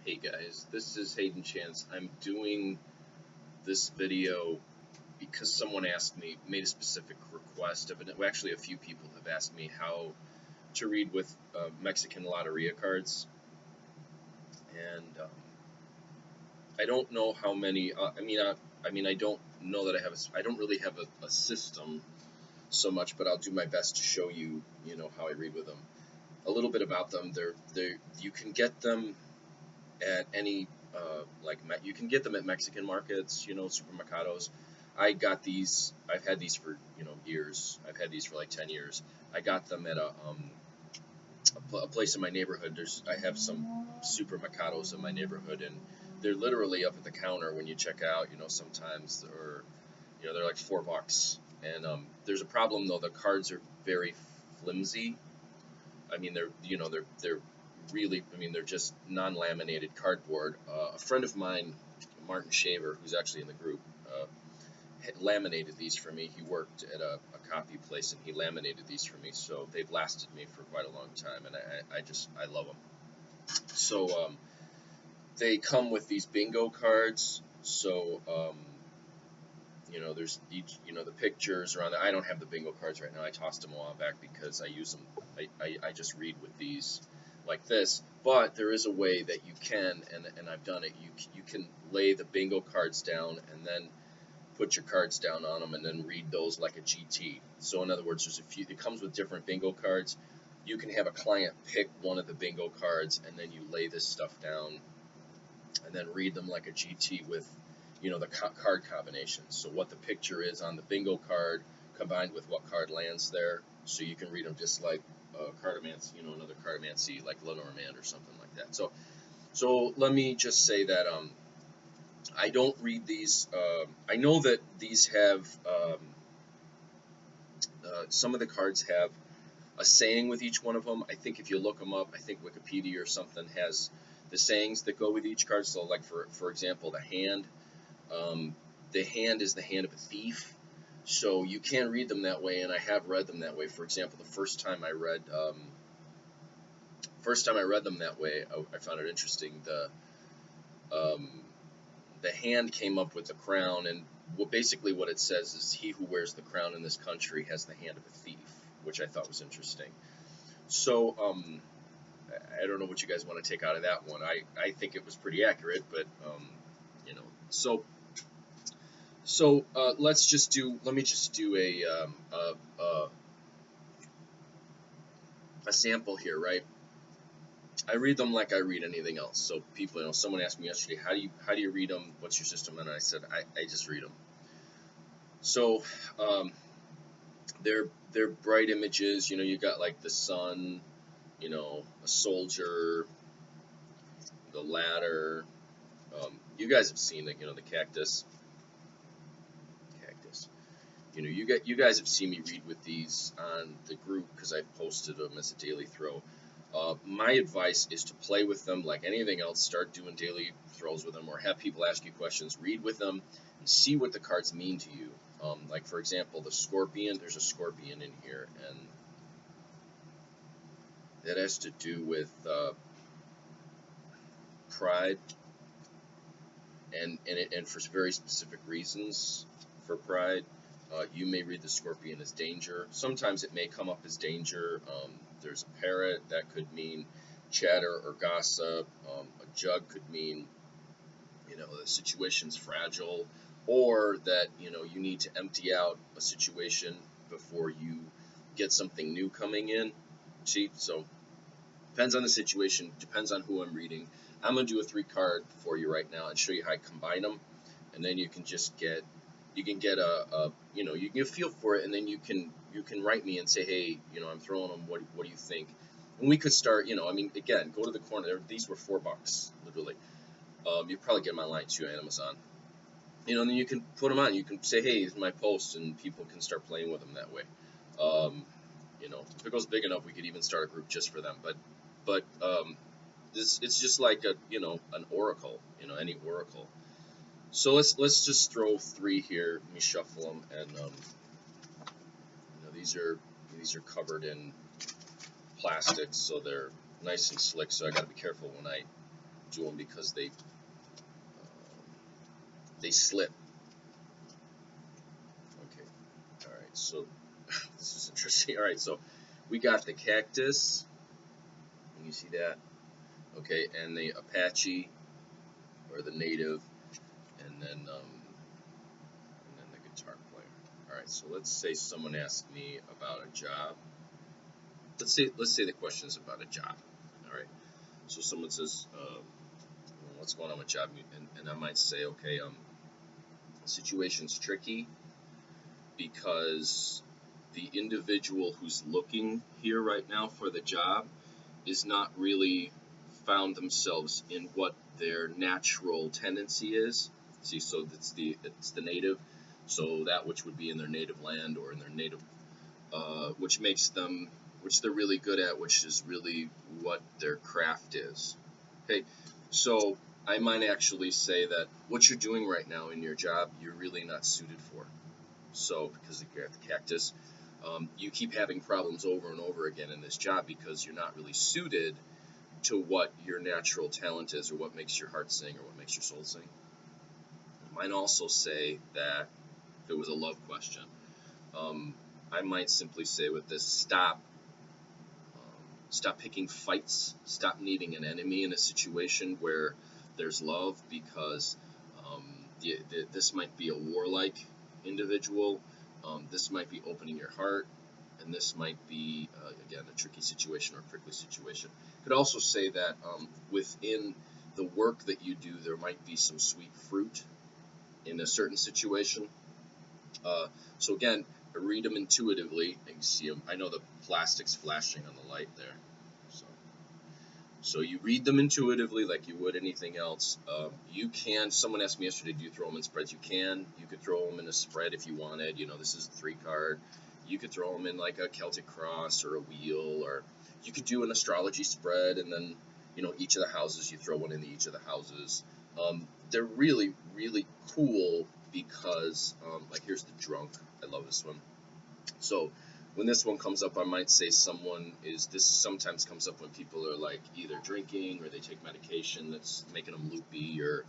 Hey guys, this is Hayden Chance. I'm doing this video because someone asked me, made a specific request of it. Well, actually, a few people have asked me how to read with Mexican Loteria cards, and I don't know how many. I don't know that I don't really have a system so much, but I'll do my best to show you, how I read with them. A little bit about them. You can get them at any you can get them at Mexican markets, supermercados. I got these. I've had these for years. I've had these for like 10 years. I got them at a place in my neighborhood. I have some supermercados in my neighborhood, and they're literally up at the counter when you check out. Sometimes, or they're like $4. And there's a problem though. The cards are very flimsy. I mean, they're really, they're just non-laminated cardboard. A friend of mine, Martin Shaver, who's actually in the group, had laminated these for me. He worked at a copy place, and he laminated these for me, so they've lasted me for quite a long time, and I love them. So they come with these bingo cards. So there's each, the pictures around there. I don't have the bingo cards right now. I tossed them a while back because I use them. I just read with these like this. But there is a way that you can, and I've done it. You can lay the bingo cards down and then put your cards down on them and then read those like a GT. So in other words, there's a few. It comes with different bingo cards. You can have a client pick one of the bingo cards, and then you lay this stuff down and then read them like a GT with the card combinations. So what the picture is on the bingo card combined with what card lands there, so you can read them just like cartomancy, another cartomancy like Lenormand or something like that. So let me just say that I don't read these. I know that these have some of the cards have a saying with each one of them. I think if you look them up, I think Wikipedia or something has the sayings that go with each card. So like for example, the hand. The hand is the hand of a thief, so you can read them that way, and I have read them that way. For example, the first time I read them that way, I found it interesting. The hand came up with the crown, and basically what it says is, "He who wears the crown in this country has the hand of a thief," which I thought was interesting. So I don't know what you guys want to take out of that one. I think it was pretty accurate, but So let me just do a sample here, right? I read them like I read anything else. So people, someone asked me yesterday, how do you read them? What's your system? And I said, I just read them. So they're bright images. You got like the sun, a soldier, the ladder. You guys have seen the cactus. You guys have seen me read with these on the group because I've posted them as a daily throw. My advice is to play with them like anything else. Start doing daily throws with them, or have people ask you questions. Read with them and see what the cards mean to you. Like for example, the scorpion. There's a scorpion in here, and that has to do with pride, and for very specific reasons for pride. You may read the scorpion as danger. Sometimes it may come up as danger. There's a parrot, that could mean chatter or gossip. A jug could mean, the situation's fragile, or that, you need to empty out a situation before you get something new coming in. See, so depends on the situation, depends on who I'm reading. I'm going to do a 3-card for you right now and show you how I combine them, and then you can just get you can get you can get a feel for it, and then you can write me and say, hey, I'm throwing them. What do you think? And we could start. Again, go to the corner. These were $4, literally. You probably get them online too, Amazon. And then you can put them on. You can say, hey, this is my post, and people can start playing with them that way. If it goes big enough, we could even start a group just for them. But it's just like an oracle. Any oracle. So let's just throw 3 here. Let me shuffle them, and these are covered in plastic, so they're nice and slick. So I got to be careful when I do them because they slip. Okay, all right, so this is interesting. All right, so we got the cactus. Can you see that? Okay, and the Apache, or the native, and then the guitar player. All right, so let's say someone asked me about a job. Let's say the question is about a job. All right, so someone says, "What's going on with job?" And I might say, "Okay, the situation's tricky because the individual who's looking here right now for the job is not really found themselves in what their natural tendency is." See, so it's the native, so that which would be in their native land or in their native, which they're really good at, which is really what their craft is. Okay, so I might actually say that what you're doing right now in your job, you're really not suited for. So, because you're at the cactus, you keep having problems over and over again in this job because you're not really suited to what your natural talent is, or what makes your heart sing, or what makes your soul sing. I might also say that if it was a love question, I might simply say with this, stop picking fights, stop needing an enemy in a situation where there's love, because this might be a warlike individual, this might be opening your heart, and this might be, again, a tricky situation or a prickly situation. Could also say that within the work that you do, there might be some sweet fruit in a certain situation. So again, I read them intuitively. You can see them. I know the plastic's flashing on the light there. So you read them intuitively like you would anything else. You can, someone asked me yesterday, do you throw them in spreads? You can. You could throw them in a spread if you wanted. You know, this is a 3-card. You could throw them in like a Celtic cross or a wheel, or you could do an astrology spread, and then, you know, each of the houses, you throw one into each of the houses. They're really, really cool because, like, here's the drunk. I love this one. So when this one comes up, I might say this sometimes comes up when people are like either drinking or they take medication that's making them loopy, or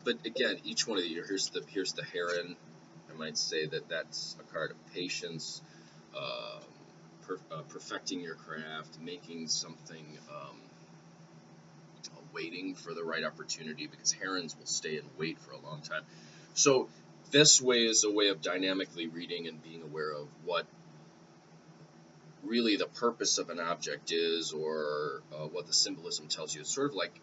but again, each one of the, here's the heron. I might say that's a card of patience, perfecting your craft, making something, waiting for the right opportunity, because herons will stay and wait for a long time. So this way is a way of dynamically reading and being aware of what really the purpose of an object is, or what the symbolism tells you. It's sort of like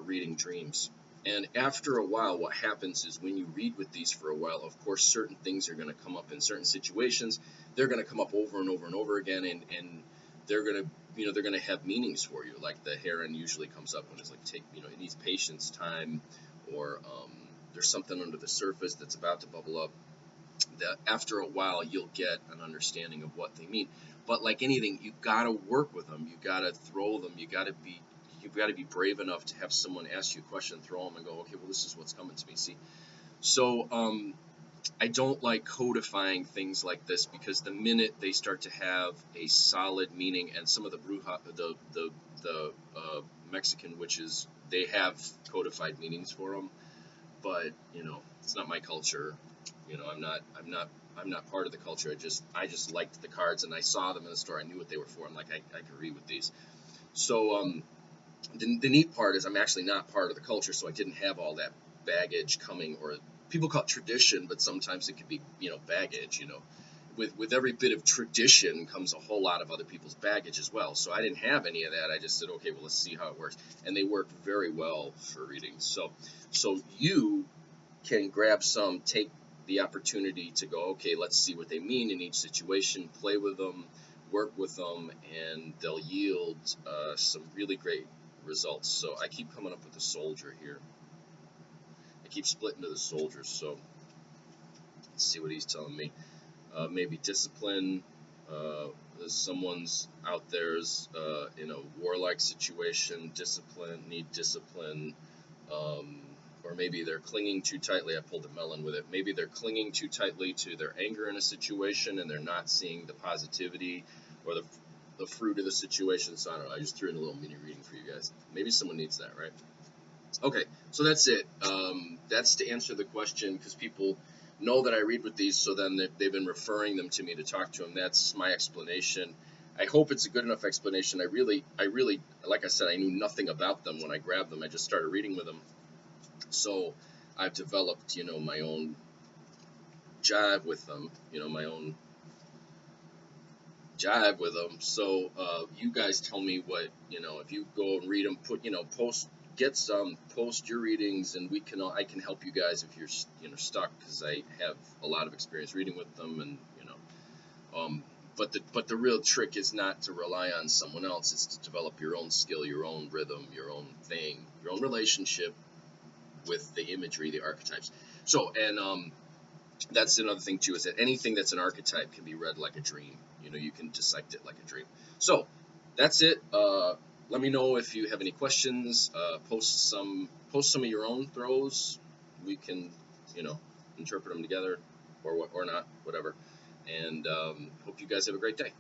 reading dreams. And after a while, what happens is when you read with these for a while, of course, certain things are going to come up in certain situations. They're going to come up over and over and over again, and they're going to have meanings for you. Like the heron usually comes up when it's like, it needs patience, time, or there's something under the surface that's about to bubble up. That after a while, you'll get an understanding of what they mean. But like anything, you got to work with them. You got to throw them. You've got to be brave enough to have someone ask you a question, throw them, and go, okay, well, this is what's coming to me. See, so I don't like codifying things like this, because the minute they start to have a solid meaning, and some of the the Mexican witches, they have codified meanings for them, but it's not my culture. I'm not part of the culture. I just liked the cards, and I saw them in the store. I knew what they were for. I'm like, I could read with these. So the neat part is I'm actually not part of the culture, so I didn't have all that baggage coming, or people call it tradition, but sometimes it could be, baggage. With every bit of tradition comes a whole lot of other people's baggage as well. So I didn't have any of that. I just said, okay, well, let's see how it works. And they work very well for readings. So you can grab some, take the opportunity to go, okay, let's see what they mean in each situation, play with them, work with them, and they'll yield some really great results. So I keep coming up with the soldier here. I keep splitting to the soldiers, so let's see what he's telling me. Maybe discipline. Someone's out there's in a warlike situation, need discipline. Or maybe they're clinging too tightly. I pulled a melon with it. Maybe they're clinging too tightly to their anger in a situation, and they're not seeing the positivity or the fruit of the situation. So I don't know. I just threw in a little mini reading for you guys. Maybe someone needs that, right? Okay, so that's it. That's to answer the question, because people know that I read with these, so then they've been referring them to me to talk to them. That's my explanation. I hope it's a good enough explanation. I really, like I said, I knew nothing about them when I grabbed them. I just started reading with them. So I've developed, my own jive with them, my own jive with them. So you guys tell me what, if you go and read them, get some, post your readings, and I can help you guys if you're stuck, because I have a lot of experience reading with them, and but the real trick is not to rely on someone else. It's to develop your own skill, your own rhythm, your own thing, your own relationship with the imagery, the archetypes. So, and that's another thing too, is that anything that's an archetype can be read like a dream. You can dissect it like a dream. So that's it. Let me know if you have any questions. Post some of your own throws. We can, interpret them together, or not, whatever. And hope you guys have a great day.